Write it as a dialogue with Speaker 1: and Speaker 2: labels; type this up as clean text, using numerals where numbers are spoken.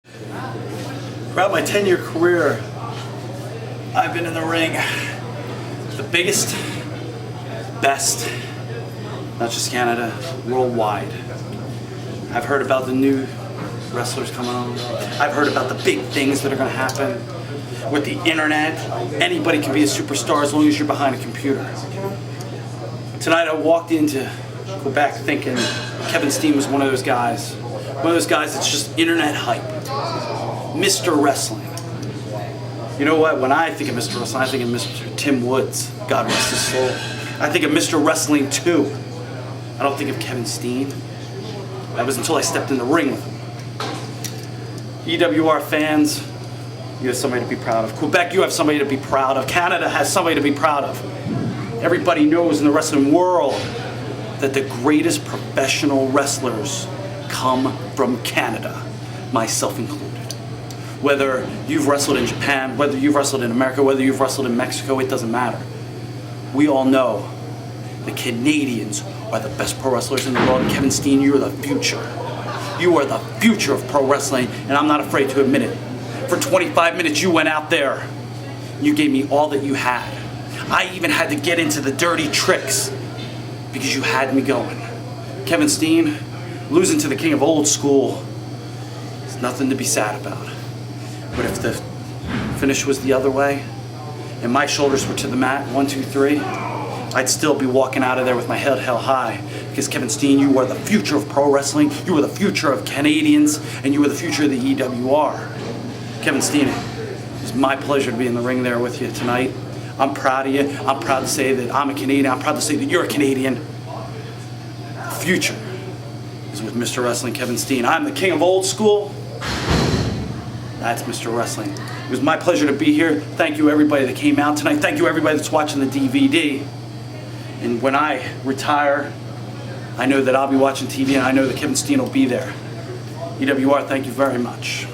Speaker 1: Throughout my 10-year career, I've been in the ring the biggest, best, not just Canada, worldwide. I've heard about the new wrestlers coming on. I've heard about the big things that are going to happen. With the internet, anybody can be a superstar as long as you're behind a computer. Tonight I walked into Quebec thinking Kevin Steen was one of those guys. One of those guys that's just internet hype. Mr. Wrestling. You know what? When I think of Mr. Wrestling, I think of Mr. Tim Woods. God rest his soul. I think of Mr. Wrestling 2. I don't think of Kevin Steen. That was until I stepped in the ring with him. EWR fans, you have somebody to be proud of. Quebec, you have somebody to be proud of. Canada has somebody to be proud of. Everybody knows in the wrestling world that the greatest professional wrestlers come from Canada, myself included. Whether you've wrestled in Japan, whether you've wrestled in America, whether you've wrestled in Mexico, it doesn't matter. We all know the Canadians are the best pro wrestlers in the world. And Kevin Steen, you are the future. You are the future of pro wrestling, and I'm not afraid to admit it. For 25 minutes, you went out there. You gave me all that you had. I even had to get into the dirty tricks because you had me going. Kevin Steen, losing to the king of old school is nothing to be sad about. But if the finish was the other way, and my shoulders were to the mat, 1, 2, 3, I'd still be walking out of there with my head held high. Because Kevin Steen, you are the future of pro wrestling, you are the future of Canadians, and you are the future of the EWR. Kevin Steen, it's my pleasure to be in the ring there with you tonight. I'm proud of you. I'm proud to say that I'm a Canadian. I'm proud to say that you're a Canadian. The future is with Mr. Wrestling Kevin Steen. I'm the king of old school. That's Mr. Wrestling. It was my pleasure to be here. Thank you everybody that came out tonight. Thank you everybody that's watching the DVD. And when I retire, I know that I'll be watching TV and I know that Kevin Steen will be there. EWR, thank you very much.